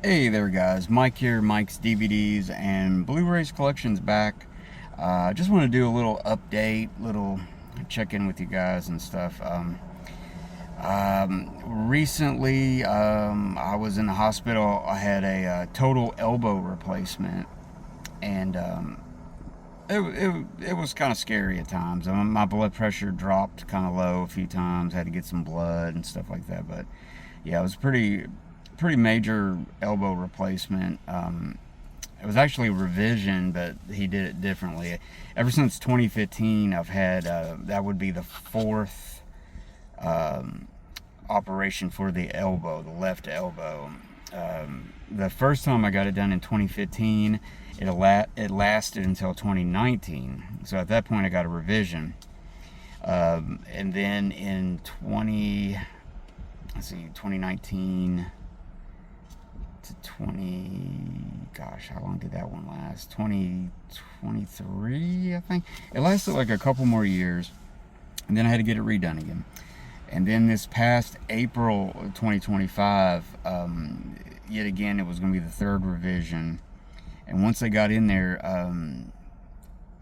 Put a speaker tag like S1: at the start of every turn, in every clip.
S1: Hey there guys, Mike here, Mike's DVDs and Blu-rays collection's back. Just want to do a little update, little check in with you guys and stuff. Recently, I was in the hospital. I had a total elbow replacement, and it was kind of scary at times. My blood pressure dropped kind of low a few times. Had to get some blood and stuff like that. But yeah, it was pretty major elbow replacement. It was actually a revision, but he did it differently. Ever since 2015, I've had that would be the fourth um, operation for the elbow, the left elbow. The first time I got it done in 2015, it lasted until 2019. So at that point, I got a revision. And then in 2019 to 20, gosh, how long did that one last? 2023, I think. It lasted like a couple more years, and then I had to get it redone again. And then this past April of 2025, yet again, it was going to be the third revision. And once they got in there,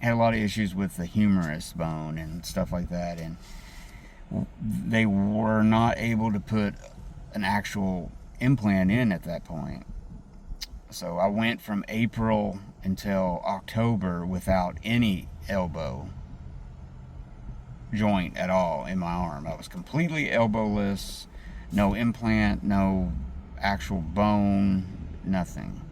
S1: had a lot of issues with the humerus bone and stuff like that. And they were not able to put an actual implant in at that point. So I went from April until October without any elbow joint at all in my arm. I was completely elbowless, no implant, no actual bone, nothing.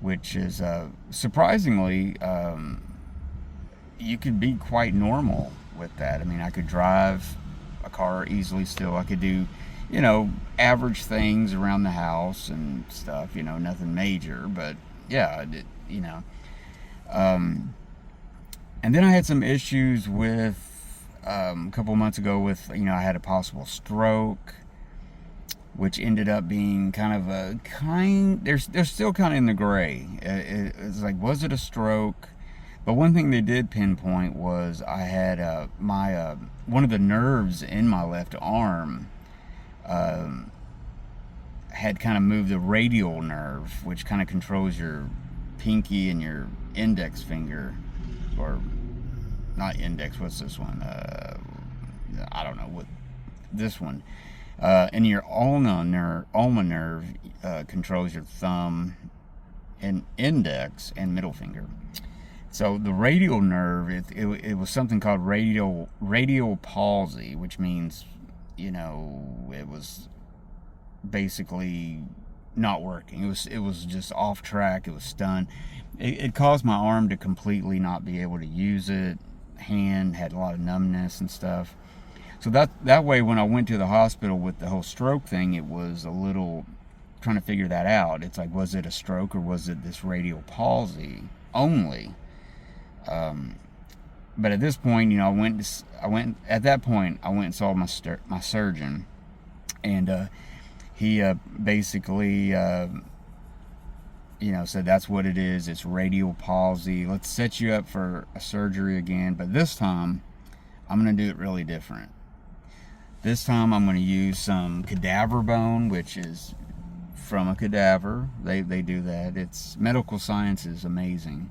S1: Which is surprisingly, you could be quite normal with that. I mean, I could drive a car easily still. I could do, average things around the house and stuff, nothing major. But yeah, Um, and then I had some issues with a couple months ago with, I had a possible stroke, which ended up being kind of they're still kind of in the gray. It's like, was it a stroke? But one thing they did pinpoint was I had my one of the nerves in my left arm had kind of moved the radial nerve, which kind of controls your pinky and your index finger, or not index. What's this one? I don't know what this one. And your ulnar nerve controls your thumb and index and middle finger. So the radial nerve, it was something called radial palsy, which means, it was basically not working. It was just off track. It was stunned. It caused my arm to completely not be able to use it. Hand had a lot of numbness and stuff. So that way, when I went to the hospital with the whole stroke thing, it was a little trying to figure that out. It's like, was it a stroke or was it this radial palsy only? But at this point, I went and saw my surgeon, and he basically said that's what it is. It's radial palsy. Let's set you up for a surgery again, but this time I'm going to do it really different. This time I'm going to use some cadaver bone, which is from a cadaver. They do that. It's medical science is amazing.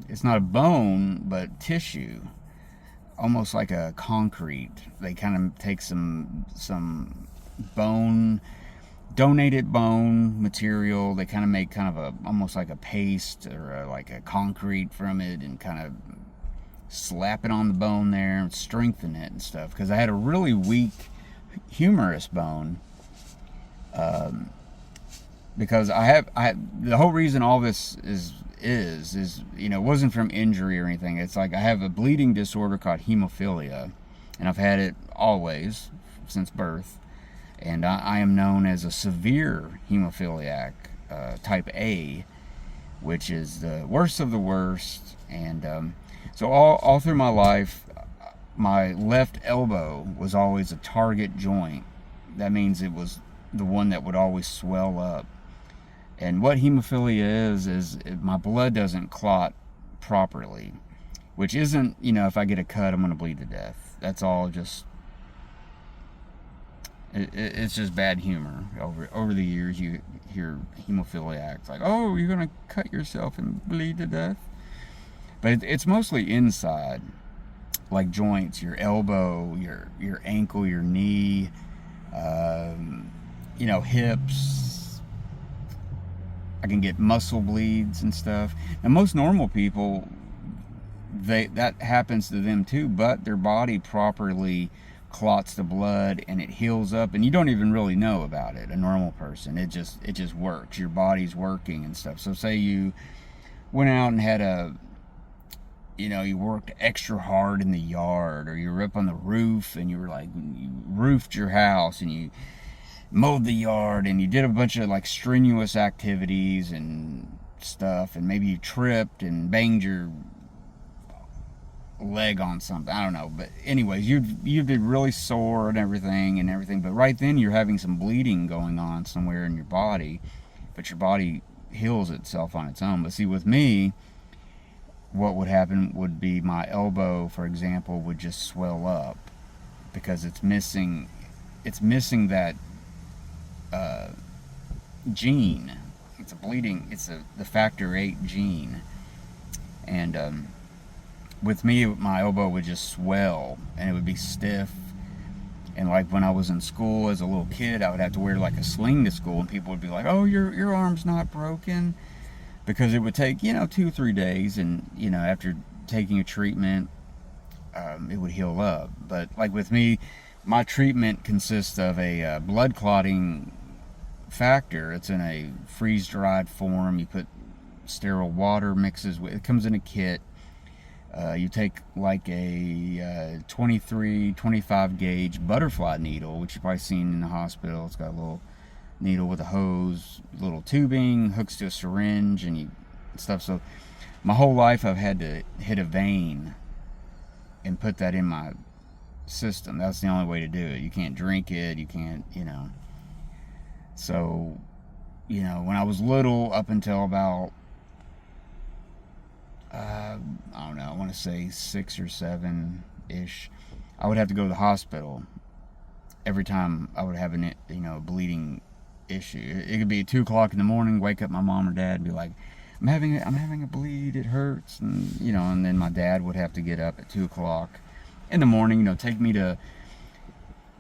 S1: It's not a bone, but tissue, almost like a concrete. They kind of take some bone, donated bone material. They kind of make kind of almost like a paste or like a concrete from it, and kind of slap it on the bone there and strengthen it and stuff. Because I had a really weak humerus bone. Because the whole reason all this is it wasn't from injury or anything. It's like I have a bleeding disorder called hemophilia, and I've had it always since birth. And I am known as a severe hemophiliac, type A, which is the worst of the worst. And so all through my life, my left elbow was always a target joint. That means it was the one that would always swell up. And what hemophilia is my blood doesn't clot properly, which isn't, if I get a cut, I'm going to bleed to death. That's all just It's just bad humor. Over the years, you hear hemophiliacs like, "Oh, you're gonna cut yourself and bleed to death," but it's mostly inside, like joints, your elbow, your ankle, your knee, hips. I can get muscle bleeds and stuff. Now, most normal people, that happens to them too, but their body properly clots the blood and it heals up, and you don't even really know about it. A normal person, it just works. Your body's working and stuff. So say you went out and had you worked extra hard in the yard, or you were up on the roof and you roofed your house and you mowed the yard and you did a bunch of like strenuous activities and stuff, and maybe you tripped and banged your leg on something, I don't know, but anyways, you'd be really sore and everything, but right then you're having some bleeding going on somewhere in your body, but your body heals itself on its own. But see, with me, what would happen would be my elbow, for example, would just swell up because it's missing that gene. It's the factor 8 gene, and with me, my elbow would just swell and it would be stiff. And like when I was in school as a little kid, I would have to wear like a sling to school, and people would be like, "Oh, your arm's not broken," because it would take 2-3 days, and after taking a treatment, it would heal up. But like with me, my treatment consists of a blood clotting factor. It's in a freeze-dried form. You put sterile water, mixes with it, comes in a kit. You take like a 25 gauge butterfly needle, which you've probably seen in the hospital. It's got a little needle with a hose, little tubing, hooks to a syringe, and stuff. So my whole life I've had to hit a vein and put that in my system. That's the only way to do it. You can't drink it. You can't, So, when I was little, up until about I don't know, I want to say 6 or 7-ish, I would have to go to the hospital every time I would have a bleeding issue. It could be 2 o'clock in the morning, wake up my mom or dad and be like, I'm having a bleed, it hurts, and and then my dad would have to get up at 2 o'clock in the morning, take me to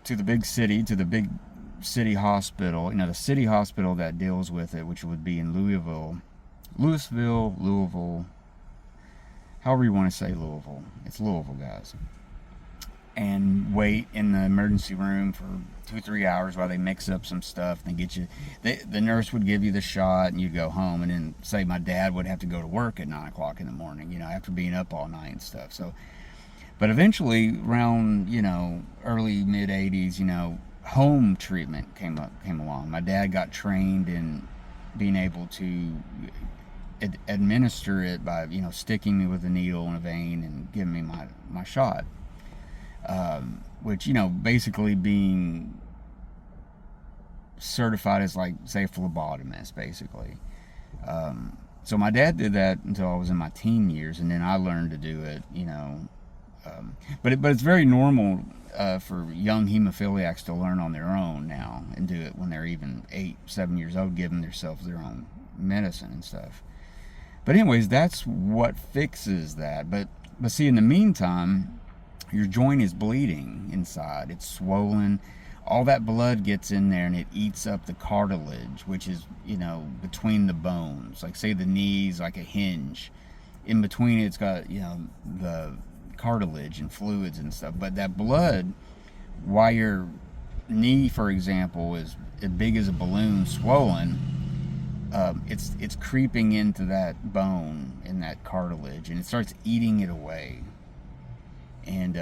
S1: the big city hospital, the city hospital that deals with it, which would be in Louisville, however you want to say Louisville. It's Louisville, guys. And wait in the emergency room for 2-3 hours while they mix up some stuff and get you. The nurse would give you the shot and you'd go home. And then say my dad would have to go to work at 9 o'clock in the morning, after being up all night and stuff. So, but eventually, around early mid 80s, home treatment came along. My dad got trained in being able to administer it by sticking me with a needle in a vein and giving me my shot, which basically being certified as like, say, a phlebotomist basically. So my dad did that until I was in my teen years, and then I learned to do it. But it's very normal for young hemophiliacs to learn on their own now and do it when they're even 8-7 years old, giving themselves their own medicine and stuff. But anyways, that's what fixes that. But see, in the meantime, your joint is bleeding inside. It's swollen. All that blood gets in there and it eats up the cartilage, which is, between the bones. Like, say the knee's like a hinge. In between it's got, the cartilage and fluids and stuff. But that blood, while your knee, for example, is as big as a balloon, swollen, it's creeping into that bone and that cartilage, and it starts eating it away. And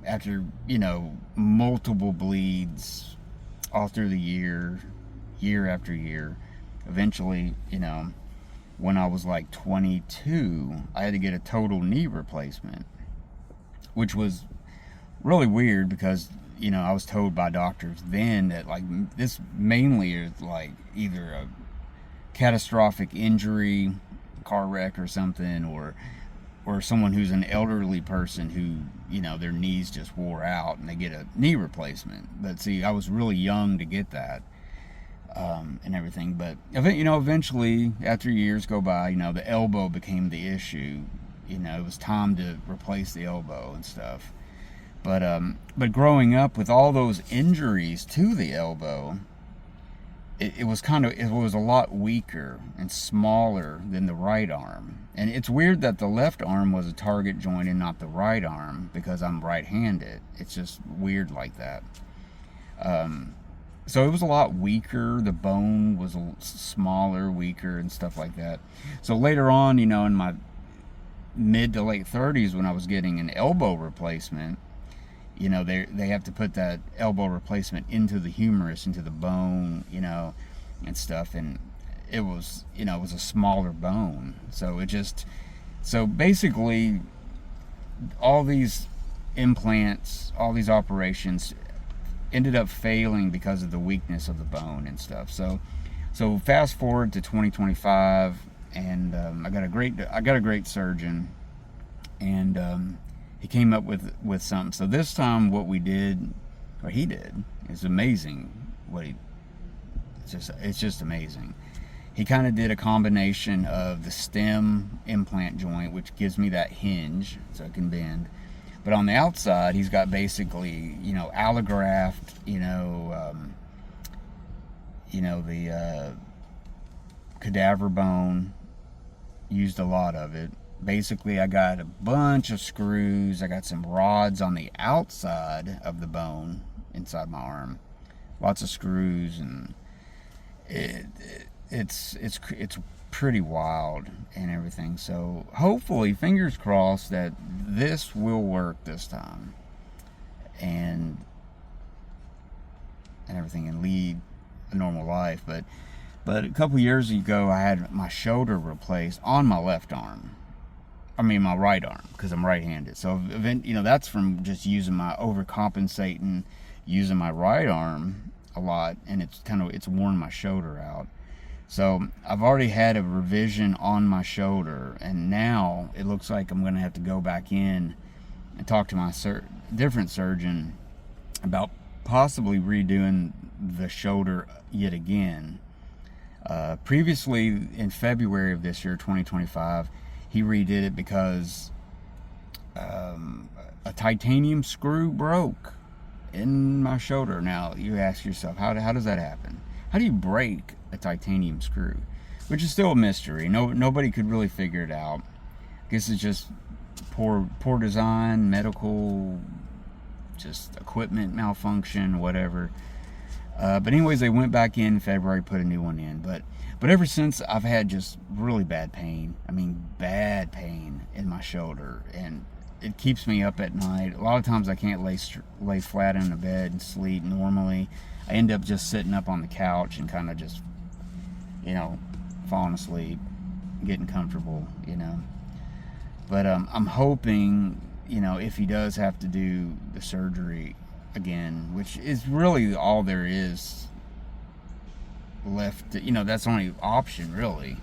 S1: after multiple bleeds all through the year after year, eventually, when I was like 22, I had to get a total knee replacement, which was really weird because I was told by doctors then that like this mainly is like either a catastrophic injury, car wreck or something, or or someone who's an elderly person who, their knees just wore out and they get a knee replacement. But see, I was really young to get that, and everything. But eventually, after years go by, the elbow became the issue. It was time to replace the elbow and stuff. But growing up with all those injuries to the elbow, it was a lot weaker and smaller than the right arm. And it's weird that the left arm was a target joint and not the right arm, because I'm right-handed. It's just weird like that. So it was a lot weaker. The bone was smaller, weaker, and stuff like that. So later on, in my mid to late 30s, when I was getting an elbow replacement, they have to put that elbow replacement into the humerus, into the bone, and stuff. And it was a smaller bone. So basically, all these implants, all these operations ended up failing because of the weakness of the bone and stuff. So fast forward to 2025, and I got a great surgeon, and he came up with something. So this time, what he did is amazing. It's just amazing. He kind of did a combination of the stem implant joint, which gives me that hinge so it can bend. But on the outside, he's got basically, allograft, the cadaver bone, used a lot of it. Basically, I got a bunch of screws. I got some rods on the outside of the bone, inside my arm. Lots of screws, and it's pretty wild and everything. So hopefully, fingers crossed, that this will work this time, and everything, and lead a normal life. But a couple years ago, I had my shoulder replaced on my left arm. I mean, my right arm, because I'm right-handed. So that's from just overcompensating, using my right arm a lot, and it's worn my shoulder out. So I've already had a revision on my shoulder, and now it looks like I'm going to have to go back in and talk to my different surgeon about possibly redoing the shoulder yet again. Previously, in February of this year, 2025, he redid it because a titanium screw broke in my shoulder. Now, you ask yourself, how does that happen? How do you break a titanium screw? Which is still a mystery. Nobody could really figure it out. I guess it's just poor design, medical, just equipment malfunction, whatever. But anyways, they went back in February, put a new one in. But ever since, I've had just really bad pain. I mean, bad pain in my shoulder, and it keeps me up at night. A lot of times I can't lay flat in the bed and sleep normally. I end up just sitting up on the couch and kind of just, falling asleep, getting comfortable, But I'm hoping, if he does have to do the surgery again, which is really all there is left, that's the only option really,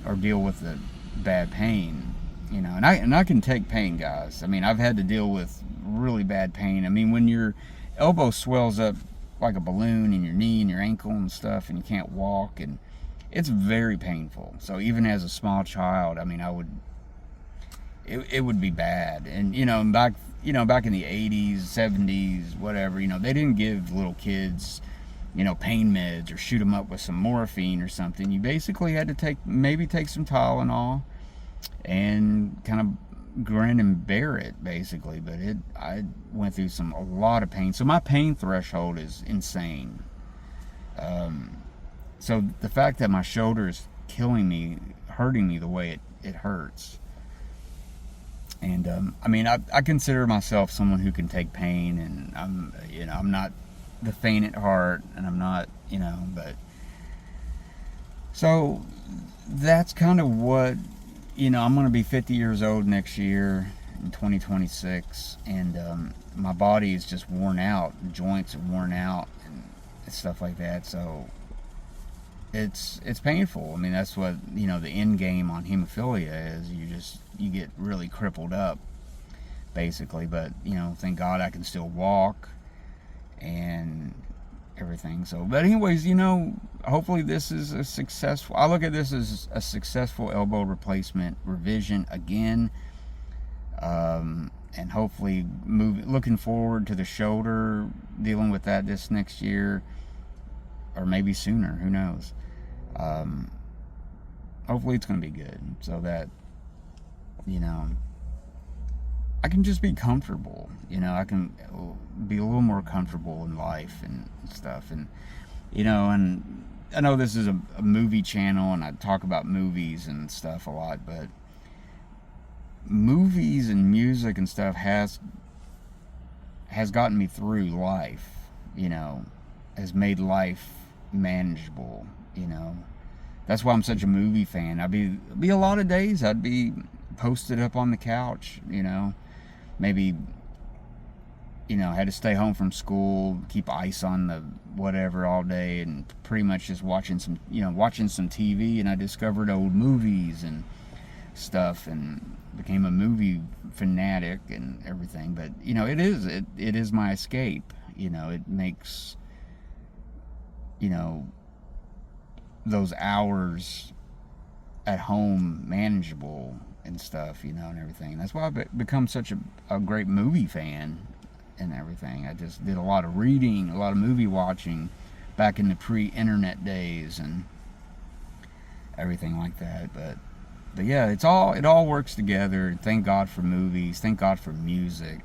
S1: or deal with the bad pain, and I can take pain, guys. I mean, I've had to deal with really bad pain. I mean, when your elbow swells up like a balloon in your knee and your ankle and stuff, and you can't walk, and it's very painful. So even as a small child, I mean, it would be bad. And back in the 80s, 70s, whatever, they didn't give little kids pain meds or shoot them up with some morphine or something. You basically had to take some Tylenol and kind of grin and bear it, basically. But I went through a lot of pain. So my pain threshold is insane. So the fact that my shoulder is killing me, hurting me the way it hurts. And I mean, I consider myself someone who can take pain, and I'm not the faint at heart, and I'm not, but so that's kind of what, I'm going to be 50 years old next year in 2026, and my body is just worn out, joints are worn out and stuff like that. So it's painful. I mean, that's what, you know, the end game on hemophilia is. You get really crippled up, basically. But, you know, thank God I can still walk and everything. So, but anyways, you know, hopefully this is a successful, I look at this as a successful elbow replacement revision again. And hopefully looking forward to the shoulder, dealing with that this next year, or maybe sooner, who knows. Hopefully it's going to be good, so that, you know, I can just be comfortable. You know, I can be a little more comfortable in life and stuff. And, you know, and I know this is a movie channel and I talk about movies and stuff a lot, but movies and music and stuff has gotten me through life, you know, has made life manageable, you know. That's why I'm such a movie fan. I'd be a lot of days I'd be posted up on the couch, you know, maybe, you know, had to stay home from school, keep ice on the whatever all day, and pretty much just watching some TV, and I discovered old movies and stuff and became a movie fanatic and everything. But, you know, it is my escape. You know, it makes, you know, those hours at home manageable and stuff, you know, and everything. That's why I've become such a great movie fan and everything. I just did a lot of reading, a lot of movie watching back in the pre-internet days and everything like that. But yeah, it all works together. Thank God for movies. Thank God for music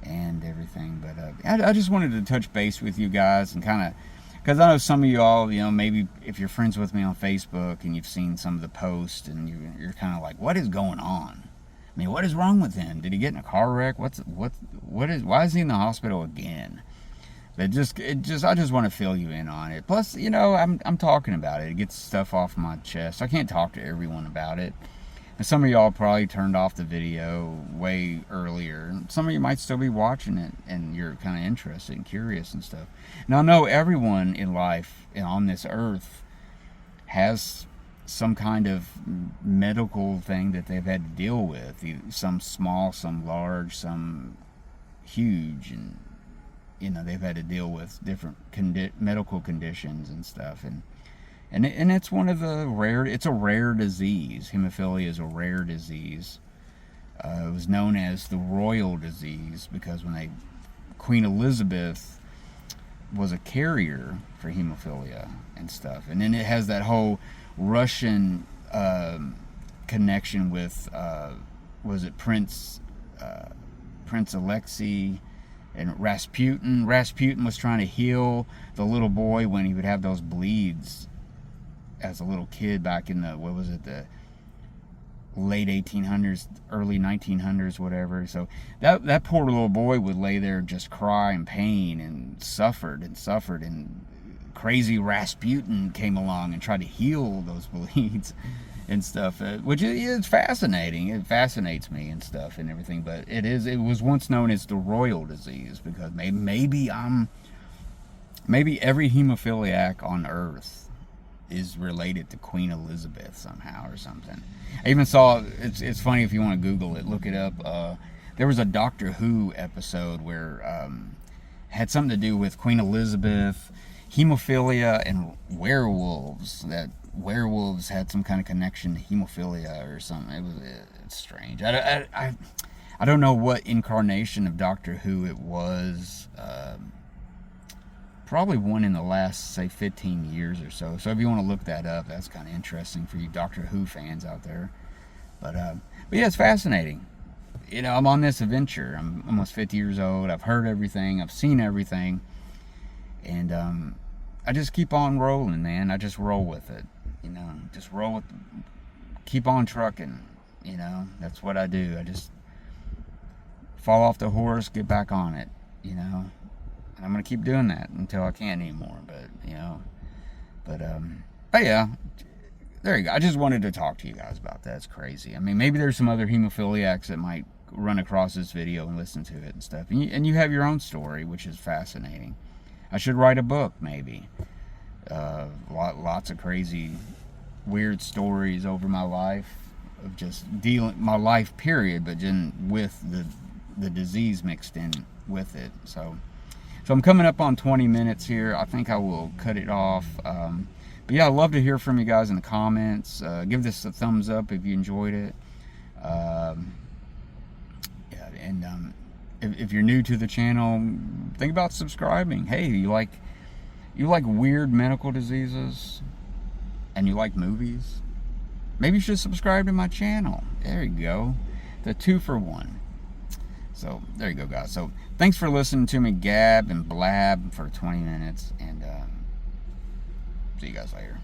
S1: and everything. But I just wanted to touch base with you guys and kind of, because I know some of you all, you know, maybe if you're friends with me on Facebook and you've seen some of the posts and you're kind of like, what is going on? I mean, what is wrong with him? Did he get in a car wreck? Why is he in the hospital again? But I just want to fill you in on it. Plus, you know, I'm talking about it. It gets stuff off my chest. I can't talk to everyone about it. And some of y'all probably turned off the video way earlier. Some of you might still be watching it and you're kind of interested and curious and stuff. Now, I know everyone in life and on this earth has some kind of medical thing that they've had to deal with. Some small, some large, some huge, and, you know, they've had to deal with different medical conditions and stuff. And it's one of the it's a rare disease. Hemophilia is a rare disease. It was known as the royal disease because Queen Elizabeth was a carrier for hemophilia and stuff. And then it has that whole Russian connection with, was it Prince Alexei and Rasputin? Rasputin was trying to heal the little boy when he would have those bleeds as a little kid back in the late 1800s, early 1900s, whatever. So that poor little boy would lay there and just cry in pain and suffered, and crazy Rasputin came along and tried to heal those bleeds and stuff, which is fascinating. It fascinates me and stuff and everything. But it was once known as the royal disease because maybe every hemophiliac on earth is related to Queen Elizabeth somehow or something. I even saw, it's funny if you want to Google it, look it up. There was a Doctor Who episode where had something to do with Queen Elizabeth, hemophilia, and werewolves. That werewolves had some kind of connection to hemophilia or something. It's strange. I don't know what incarnation of Doctor Who it was. Probably one in the last, say, 15 years or so. So if you want to look that up, that's kind of interesting for you Doctor Who fans out there. But yeah, it's fascinating. You know, I'm on this adventure. I'm almost 50 years old. I've heard everything. I've seen everything. And I just keep on rolling, man. I just roll with it. You know, just roll with, keep on trucking. You know, that's what I do. I just fall off the horse, get back on it. You know. I'm going to keep doing that until I can't anymore, but yeah, there you go. I just wanted to talk to you guys about that. It's crazy. I mean, maybe there's some other hemophiliacs that might run across this video and listen to it and stuff, and you have your own story, which is fascinating. I should write a book, maybe, Lots of crazy, weird stories over my life of just dealing my life period, but then with the disease mixed in with it. So I'm coming up on 20 minutes here. I think I will cut it off. But yeah, I'd love to hear from you guys in the comments. Give this a thumbs up if you enjoyed it. Yeah, and if you're new to the channel, think about subscribing. Hey, you like weird medical diseases and you like movies? Maybe you should subscribe to my channel. There you go. The 2-for-1. So there you go, guys. So thanks for listening to me gab and blab for 20 minutes, and see you guys later.